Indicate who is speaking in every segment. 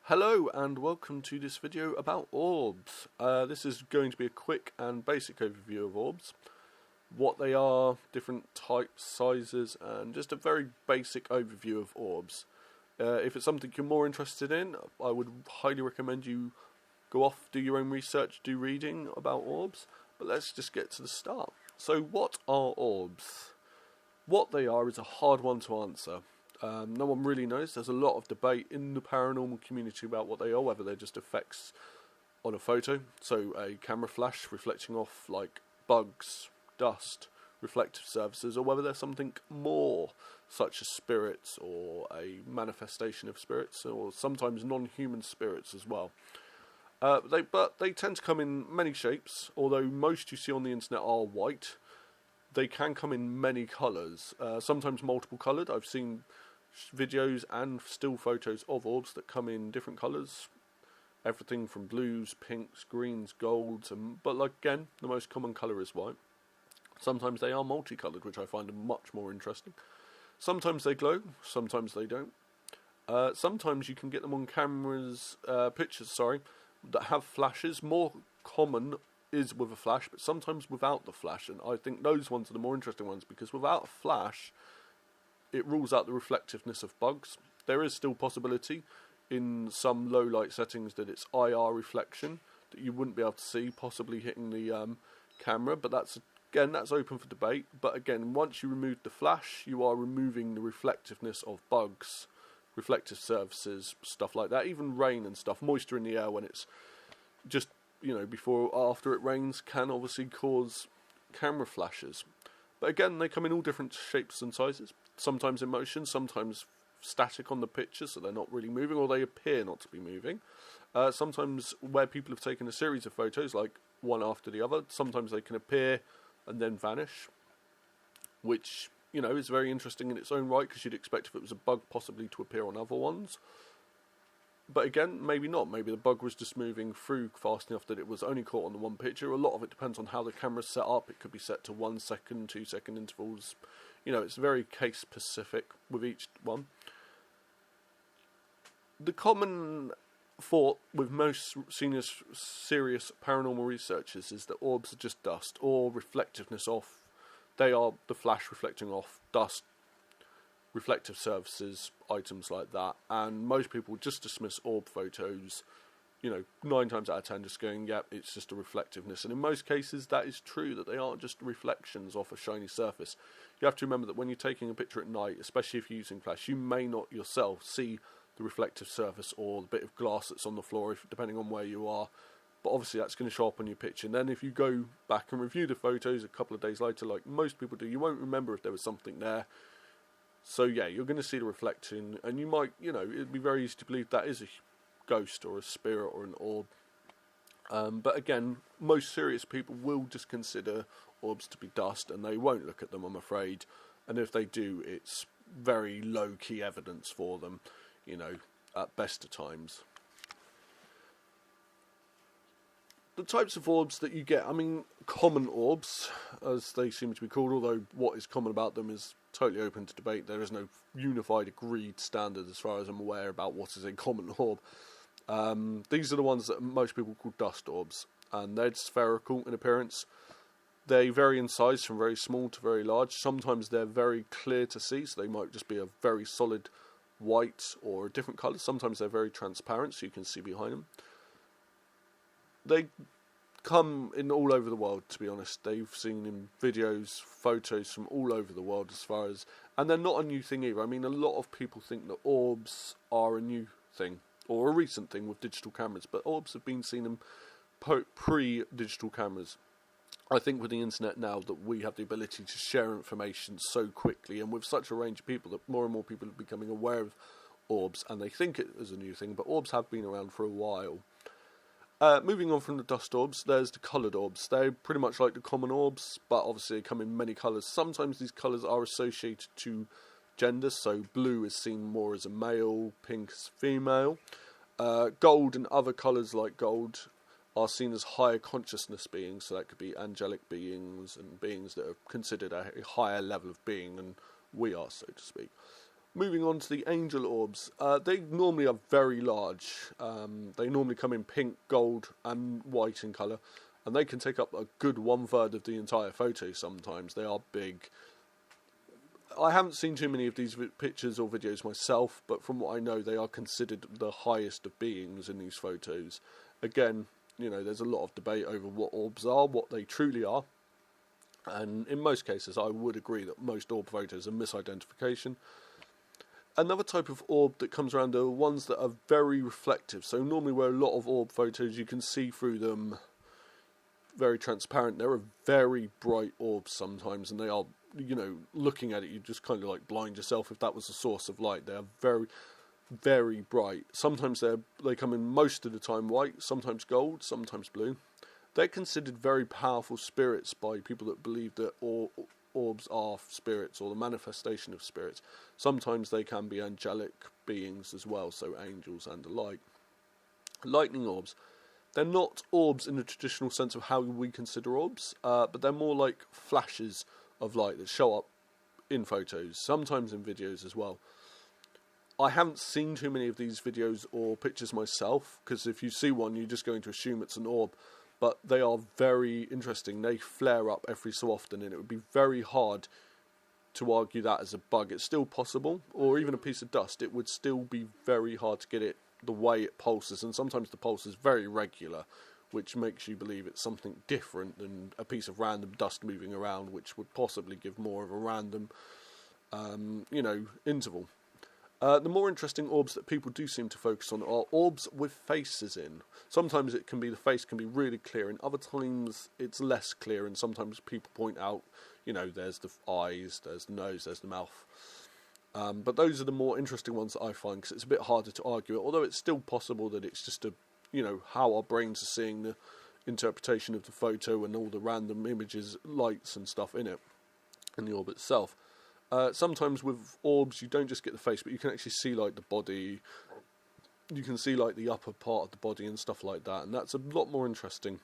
Speaker 1: Hello and welcome to this video about orbs. This is going to be a quick and basic overview of orbs, what they are, different types, sizes, and just a very basic overview of orbs. If it's something you're more interested in, I would highly recommend you go off, do your own research, do reading about orbs, but let's just get to the start. So what are orbs? What they are is a hard one to answer. No one really knows. There's a lot of debate in the paranormal community about what they are, whether they're just effects on a photo, so a camera flash reflecting off like bugs, dust, reflective surfaces, or whether they're something more, such as spirits or a manifestation of spirits, or sometimes non-human spirits as well. But they tend to come in many shapes, although most you see on the internet are white. They can come in many colours, sometimes multiple coloured. I've seen videos and still photos of orbs that come in different colours, everything from blues, pinks, greens, golds, but like again, the most common colour is white. Sometimes they are multicoloured, which I find much more interesting. Sometimes they glow, sometimes they don't. Sometimes you can get them on pictures that have flashes. More common is with a flash, but sometimes without the flash, and I think those ones are the more interesting ones, because without a flash it rules out the reflectiveness of bugs. There is still possibility in some low light settings that it's IR reflection that you wouldn't be able to see, possibly hitting the camera, but that's open for debate. But again, once you remove the flash, you are removing the reflectiveness of bugs, reflective surfaces, stuff like that, even rain and stuff, moisture in the air when it's just, before or after it rains, can obviously cause camera flashes. But again, they come in all different shapes and sizes, sometimes in motion, sometimes static on the picture, so they're not really moving, or they appear not to be moving. Sometimes where people have taken a series of photos, like one after the other, sometimes they can appear and then vanish, which, is very interesting in its own right, because you'd expect if it was a bug possibly to appear on other ones. But again, maybe not. Maybe the bug was just moving through fast enough that it was only caught on the one picture. A lot of it depends on how the camera's set up. It could be set to 1 second, 2 second intervals. It's very case specific with each one. The common thought with most serious paranormal researchers is that orbs are just dust or reflectiveness off. They are the flash reflecting off dust, reflective surfaces, items like that, and most people just dismiss orb photos, 9 times out of 10 just going, yep, it's just a reflectiveness. And in most cases that is true, that they aren't just reflections off a shiny surface. You have to remember that when you're taking a picture at night, especially if you're using flash, you may not yourself see the reflective surface or the bit of glass that's on the floor, depending on where you are. But obviously that's going to show up on your picture, and then if you go back and review the photos a couple of days later, like most people do, you won't remember if there was something there. So yeah, you're going to see the reflection, and you might, it'd be very easy to believe that is a ghost or a spirit or an orb. But again, most serious people will just consider orbs to be dust, and they won't look at them, I'm afraid. And if they do, it's very low-key evidence for them, at best of times. The types of orbs that you get, common orbs, as they seem to be called, although what is common about them is totally open to debate. There is no unified, agreed standard, as far as I'm aware, about what is a common orb. These are the ones that most people call dust orbs, and they're spherical in appearance. They vary in size from very small to very large. Sometimes they're very clear to see, so they might just be a very solid white or a different colour. Sometimes they're very transparent, so you can see behind them. They come in all over the world, to be honest. They've seen in videos, photos from all over the world, and they're not a new thing either. A lot of people think that orbs are a new thing, or a recent thing with digital cameras, but orbs have been seen in pre-digital cameras. I think with the internet now, that we have the ability to share information so quickly, and with such a range of people, that more and more people are becoming aware of orbs, and they think it is a new thing, but orbs have been around for a while. Moving on from the dust orbs, there's the coloured orbs. They're pretty much like the common orbs, but obviously they come in many colours. Sometimes these colours are associated to gender, so blue is seen more as a male, pink as female. Gold and other colours like gold are seen as higher consciousness beings, so that could be angelic beings and beings that are considered a higher level of being than we are, so to speak. Moving on to the angel orbs, they normally are very large. They normally come in pink, gold and white in colour, and they can take up a good 1/3 of the entire photo sometimes. They are big. I haven't seen too many of these pictures or videos myself, but from what I know, they are considered the highest of beings in these photos. Again, you know, there's a lot of debate over what orbs are, what they truly are, and in most cases I would agree that most orb photos are misidentification. Another type of orb that comes around are ones that are very reflective. So normally where a lot of orb photos, you can see through them, very transparent. There are very bright orbs sometimes, and they are, you know, looking at it, you just kind of like blind yourself if that was the source of light. They are very, very bright. Sometimes they come in most of the time white, sometimes gold, sometimes blue. They're considered very powerful spirits by people that believe that orbs are spirits or the manifestation of spirits. Sometimes they can be angelic beings as well, so angels and the like. Lightning orbs. They're not orbs in the traditional sense of how we consider orbs, but they're more like flashes of light that show up in photos, sometimes in videos as well. I haven't seen too many of these videos or pictures myself, because if you see one, you're just going to assume it's an orb, but they are very interesting. They flare up every so often, and it would be very hard to argue that as a bug. It's still possible, or even a piece of dust. It would still be very hard to get it the way it pulses, and sometimes the pulse is very regular, which makes you believe it's something different than a piece of random dust moving around, which would possibly give more of a random, interval. The more interesting orbs that people do seem to focus on are orbs with faces in. Sometimes the face can be really clear, and other times it's less clear, and sometimes people point out, there's the eyes, there's the nose, there's the mouth. But those are the more interesting ones that I find, because it's a bit harder to argue it, although it's still possible that it's just how our brains are seeing the interpretation of the photo and all the random images, lights and stuff in it, in the orb itself. Sometimes with orbs you don't just get the face, but you can actually see like the body, you can see like the upper part of the body and stuff like that, and that's a lot more interesting.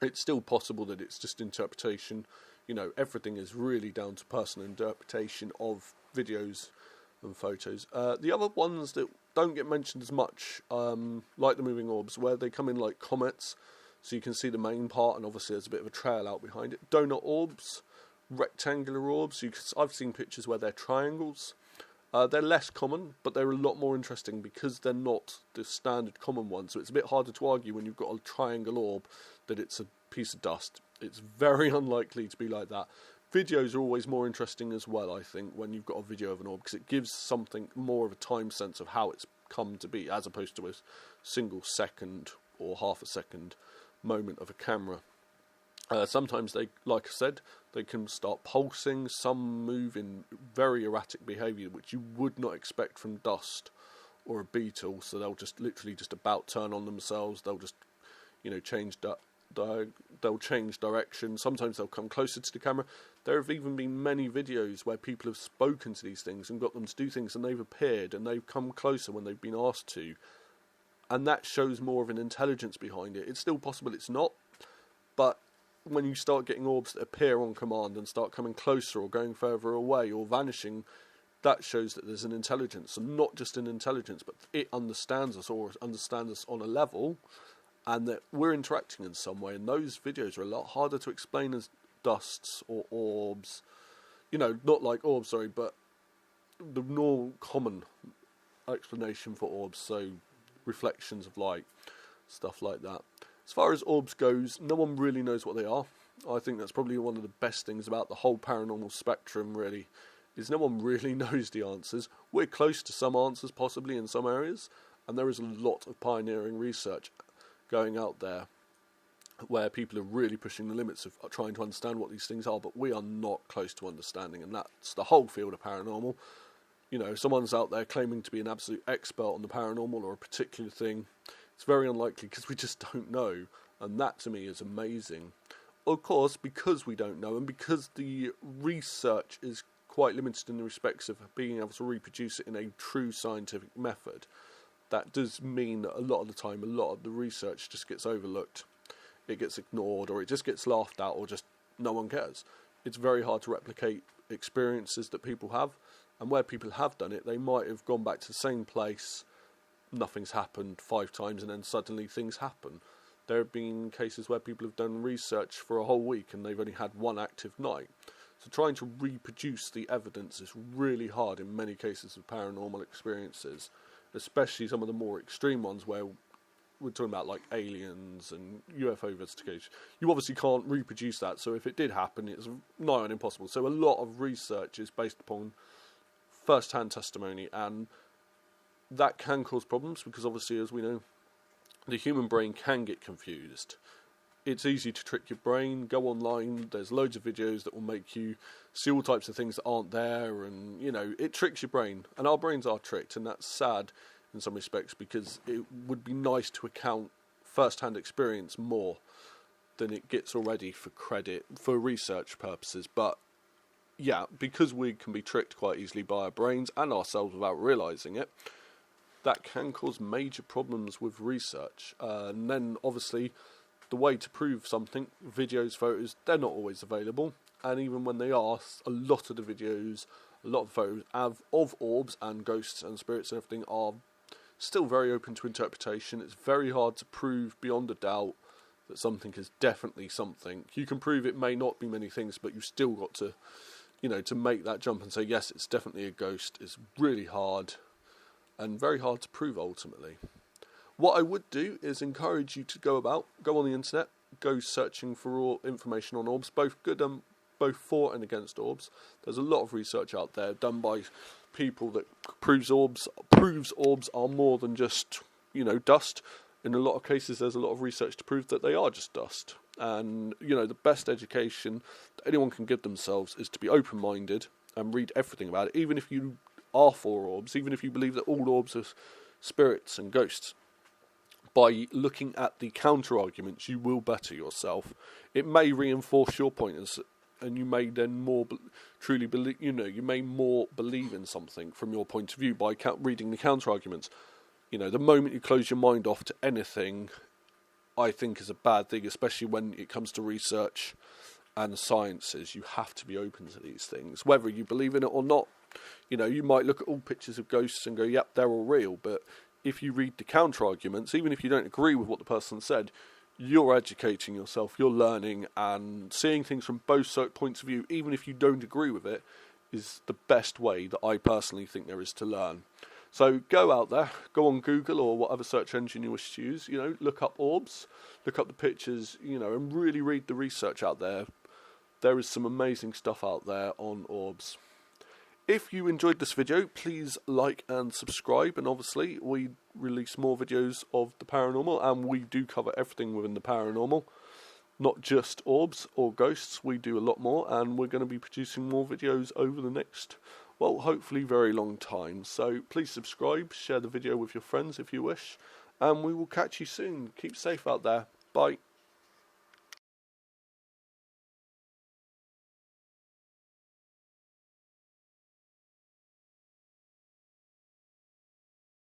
Speaker 1: It's still possible that it's just interpretation. Everything is really down to personal interpretation of videos and photos. The other ones that don't get mentioned as much, like the moving orbs, where they come in like comets, so you can see the main part, and obviously there's a bit of a trail out behind it. Donut orbs, rectangular orbs. I've seen pictures where they're triangles. They're less common, but they're a lot more interesting because they're not the standard common one. So it's a bit harder to argue when you've got a triangle orb that it's a piece of dust. It's very unlikely to be like that. Videos are always more interesting as well, I think, when you've got a video of an orb, because it gives something more of a time sense of how it's come to be, as opposed to a single second or half a second moment of a camera. Sometimes they, like I said, they can start pulsing. Some move in very erratic behaviour, which you would not expect from dust or a beetle. So they'll just literally just about turn on themselves. They'll just, they'll change direction. Sometimes they'll come closer to the camera. There have even been many videos where people have spoken to these things and got them to do things, and they've appeared and they've come closer when they've been asked to. And that shows more of an intelligence behind it. It's still possible it's not, but when you start getting orbs that appear on command and start coming closer or going further away or vanishing, that shows that there's an intelligence, and not just an intelligence, but it understands us, or understands us on a level, and that we're interacting in some way. And those videos are a lot harder to explain as dusts or orbs. Not like orbs, sorry, but the normal common explanation for orbs, so reflections of light, stuff like that. As far as orbs goes, no one really knows what they are. I think that's probably one of the best things about the whole paranormal spectrum, really, is no one really knows the answers. We're close to some answers, possibly, in some areas, and there is a lot of pioneering research going out there where people are really pushing the limits of trying to understand what these things are, but we are not close to understanding, and that's the whole field of paranormal. Someone's out there claiming to be an absolute expert on the paranormal or a particular thing. It's very unlikely, because we just don't know, and that to me is amazing. Of course, because we don't know, and because the research is quite limited in the respects of being able to reproduce it in a true scientific method, that does mean that a lot of the time, a lot of the research just gets overlooked. It gets ignored, or it just gets laughed at, or just no one cares. It's very hard to replicate experiences that people have, And where people have done it, they might have gone back to the same place, nothing's happened 5 times, and then suddenly things happen. There have been cases where people have done research for a whole week and they've only had 1 active night. So trying to reproduce the evidence is really hard in many cases of paranormal experiences, especially some of the more extreme ones where we're talking about like aliens and UFO investigation. You obviously can't reproduce that, so if it did happen, it's nigh on impossible. So a lot of research is based upon first-hand testimony, and that can cause problems because obviously, as we know, the human brain can get confused. It's easy to trick your brain. Go online, there's loads of videos that will make you see all types of things that aren't there, and you know, it tricks your brain, and our brains are tricked, and that's sad in some respects because it would be nice to account first-hand experience more than it gets already for credit for research purposes. But yeah, because we can be tricked quite easily by our brains and ourselves without realising it, that can cause major problems with research. And then obviously the way to prove something, videos, photos, they're not always available. And even when they are, a lot of the videos, a lot of photos of orbs and ghosts and spirits and everything are still very open to interpretation. It's very hard to prove beyond a doubt that something is definitely something. You can prove it may not be many things, but you've still got to, you know, to make that jump and say, yes, it's definitely a ghost, is really hard and very hard to prove ultimately. What I would do is encourage you to go on the internet, go searching for all information on orbs, both for and against orbs. There's a lot of research out there done by people that proves orbs are more than just, you know, dust. In a lot of cases, there's a lot of research to prove that they are just dust. And, you know, the best education that anyone can give themselves is to be open-minded and read everything about it. Even if you are for orbs, even if you believe that all orbs are spirits and ghosts, by looking at the counter-arguments, you will better yourself. It may reinforce your point, and you may then truly believe, you know, you may more believe in something from your point of view by reading the counter-arguments. You know, the moment you close your mind off to anything, I think is a bad thing, especially when it comes to research and sciences. You have to be open to these things, whether you believe in it or not. You know, you might look at all pictures of ghosts and go, yep, they're all real, but if you read the counter-arguments, even if you don't agree with what the person said, you're educating yourself, you're learning, and seeing things from both points of view, even if you don't agree with it, is the best way that I personally think there is to learn. So go out there, go on Google or whatever search engine you wish to use, you know, look up orbs, look up the pictures, you know, and really read the research out there. There is some amazing stuff out there on orbs. If you enjoyed this video, please like and subscribe, and obviously we release more videos of the paranormal, and we do cover everything within the paranormal, not just orbs or ghosts. We do a lot more, and we're going to be producing more videos over the next, well, hopefully very long time. So please subscribe, share the video with your friends if you wish, and we will catch you soon. Keep safe out there. Bye.